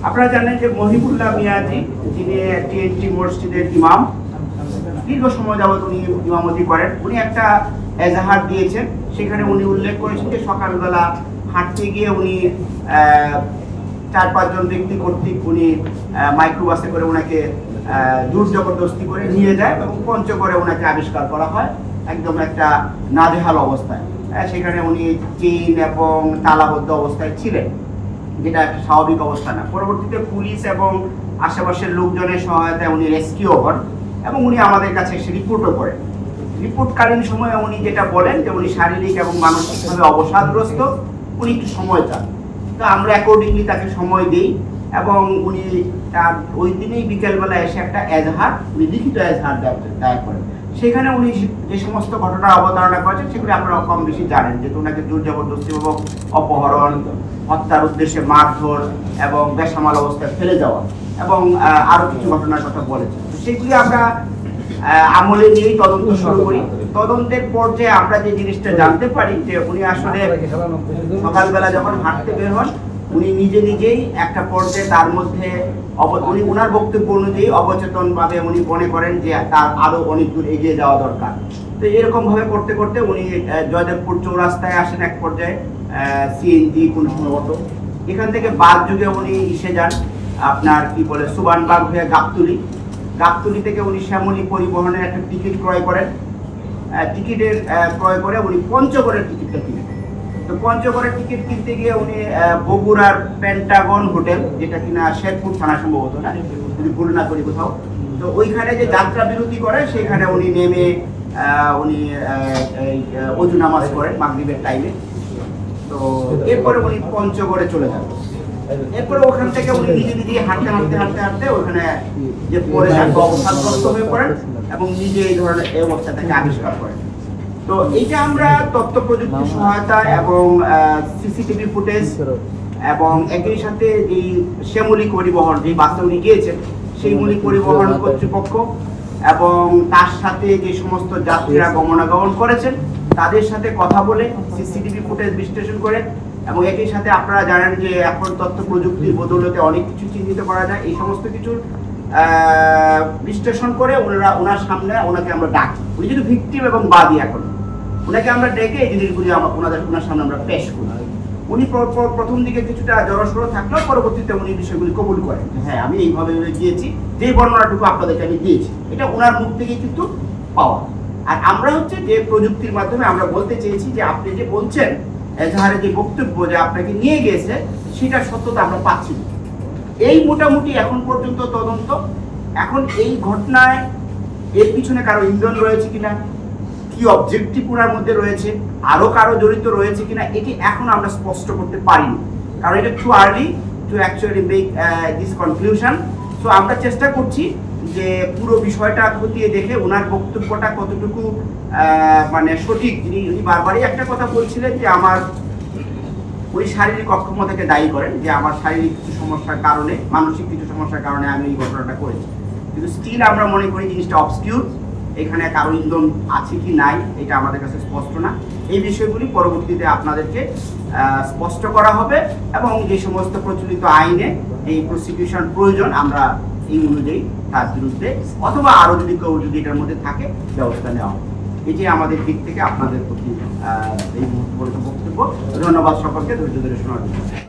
আপনারা জানেন যে মহিবুল্লাহ মিয়াজি, যিনি টিএনটি মসজিদের ইমাম, দীর্ঘ সময় যাবত উনি ইমামতি করেন। উনি একটা এজাহার দিয়েছেন, সেখানে উনি উল্লেখ করেছেন যে সকালবেলা হাঁটতে গিয়ে উনি 4-5 জন ব্যক্তি কর্তৃক উনি মাইক্রোবাসে করে ওনাকে জোর জবরদস্তি করে নিয়ে যায় এবং পঞ্চগড়ে ওনাকে আবিষ্কার করা হয় একদম একটা নাজেহাল অবস্থায়। সেখানে উনি চেইন এবং তালাবদ্ধ অবস্থায় ছিলেন, যেটা একটা স্বাভাবিক অবস্থা না। পরবর্তীতে পুলিশ এবং আশেপাশের লোকজনের সহায়তায় উনি রেস্কিউ হন এবং উনি আমাদের কাছে এসে রিপোর্টও করেন। রিপোর্টকালীন সময়ে উনি যেটা বলেন যে উনি শারীরিক এবং মানসিকভাবে অবসাদগ্রস্ত, উনি একটু সময় চান। তো আমরা অ্যাকর্ডিংলি তাকে সময় দিই এবং উনি তার ওই দিনেই বিকেলবেলা এসে একটা এজাহার, উনি লিখিত এজাহার দায়ের করেন। সেখানে উনি যে সমস্ত ঘটনার অবতারণা করেছেন সেগুলি আপনারা কম বেশি জানেন, যে ওনাকে জোর জবরদস্তি এবং অপহরণ, হত্যার উদ্দেশ্যে মারধর এবং বেসামাল অবস্থায় ফেলে যাওয়া এবং আরো কিছু ঘটনার কথা বলেছেন। সেগুলি আমরা আমলে নিয়েই তদন্ত শুরু করি। তদন্তের পর্যায়ে আমরা যে জিনিসটা জানতে পারি যে উনি আসলে সকালবেলা যখন হাঁটতে বের হন, উনি নিজেই একটা পর্যায়ে তার মধ্যে উনি ওনার বক্তব্য অনুযায়ী অবচেতনভাবে উনি মনে করেন যে তার আরো অনেক দূর এগিয়ে যাওয়া দরকার। তো এরকম ভাবে করতে করতে উনি জয়দেবপুর চৌরাস্তায় আসেন এক পর্যায়ে, সিএনজি কোন সময় অটো, এখান থেকে বাস যুগে উনি এসে যান আপনার কি বলে সুবানবাগ হয়ে গাবতলী থেকে উনি শ্যামলী পরিবহনের একটা টিকিট ক্রয় করেন। টিকিটের ক্রয় করে উনি পঞ্চগড়ের টিকিটটা কিনেন। তো পঞ্চগড়ের টিকিট কিনতে গিয়ে উনি বগুড়ার পেন্টাগন হোটেল, যেটা কিনা শেরপুর থানা সম্ভবত, না যদি ভুল না করি কোথাও, তো ওইখানে যে যাত্রা বিরতি করে সেখানে উনি নেমে উনি অজু নামাজ করেন মাগরিবের টাইমে। তো এরপরে উনি পঞ্চগড়ে চলে যান। এরপরে ওখান থেকে উনি নিজে হাঁটতে ওখানে যে পড়ে যান, অবসাদগ্রস্ত হয়ে পড়েন এবং নিজে এই ধরনের এই অবস্থাটাকে আবিষ্কার করেন। তো এইটা আমরা তথ্য প্রযুক্তি সহায়তা এবং সিসিটিভি ফুটেজ এবং একই সাথে এই শ্যামলী পরিবহন, যে বাসে উনি গিয়েছেন সেই পরিবহন কর্তৃপক্ষ এবং তার সাথে যে সমস্ত যাত্রীরা গমনাগমন করেছেন তাদের সাথে কথা বলে সিসিটিভি ফুটেজ বিশ্লেষণ করে এবং একই সাথে আপনারা জানেন যে এখন তথ্য প্রযুক্তির বদৌলতে অনেক কিছু চিহ্নিত করা যায়, এই সমস্ত কিছুর বিশ্লেষণ করে ওনার সামনে ওনাকে আমরা ডাকি। উনি যদি ভিকটিম এবং বাদী, এখন ওনাকে আমরা ডেকে এই জিনিসগুলি ওনার সামনে আমরা পেশ করি। উনি প্রথম দিকে কিছুটা জড়সড় থাকলেও পরবর্তীতে উনি বিষয়গুলি কবুল করেন, হ্যাঁ আমি এইভাবে গিয়েছি, যে বর্ণনাটুকু আপনাদেরকে আমি দিয়েছি এটা ওনার মুখ থেকে কিন্তু পাওয়া। আর আমরা হচ্ছে যে প্রযুক্তির মাধ্যমে আমরা বলতে চেয়েছি যে আপনি যে বলছেন এজাহারে যে বক্তব্য যে আপনাকে নিয়ে গেছে সেটার সত্যতা আমরা পাচ্ছি না। এই মোটামুটি এখন পর্যন্ত তদন্ত। এখন এই ঘটনায় এর পিছনে কারো ইন্ধন রয়েছে কিনা, কি অবজেক্টিভ ওনার মধ্যে রয়েছে, আরো কারো জড়িত রয়েছে কিনা, এটি এখন আমরা স্পষ্ট করতে পারিনি, কারণ এটা too early two actually make this conclusion. So আমরা চেষ্টা করছি যে পুরো বিষয়টা খতিয়ে দেখে ওনার বক্তব্যটা কতটুকু মানে সঠিক। উনি বারবারই একটা কথা বলছিলেন যে উনি শারীরিক অক্ষমতাকে দায়ী করেন, যে আমার শারীরিক কিছু সমস্যার কারণে, মানসিক কিছু সমস্যার কারণে আমি এই ঘটনাটা করেছি। কিন্তু স্টিল আমরা মনে করি জিনিসটা অবসকিউর, এখানে কারো ইন্ধন আছে কি নাই এটা আমাদের কাছে স্পষ্ট না। এই বিষয়গুলি পরবর্তীতে আপনাদেরকে স্পষ্ট করা হবে এবং যে সমস্ত প্রচলিত আইনে এই প্রসিকিউশন প্রয়োজন আমরা এই অনুযায়ী তার বিরুদ্ধে অথবা আরো যদি কেউ যদি এটার মধ্যে থাকে ব্যবস্থা নেওয়া হবে। এটি আমাদের দিক থেকে আপনাদের প্রতি এই মুহূর্তে বক্তব্য। ধন্যবাদ সকলকে ধৈর্য ধরে শোনার জন্য।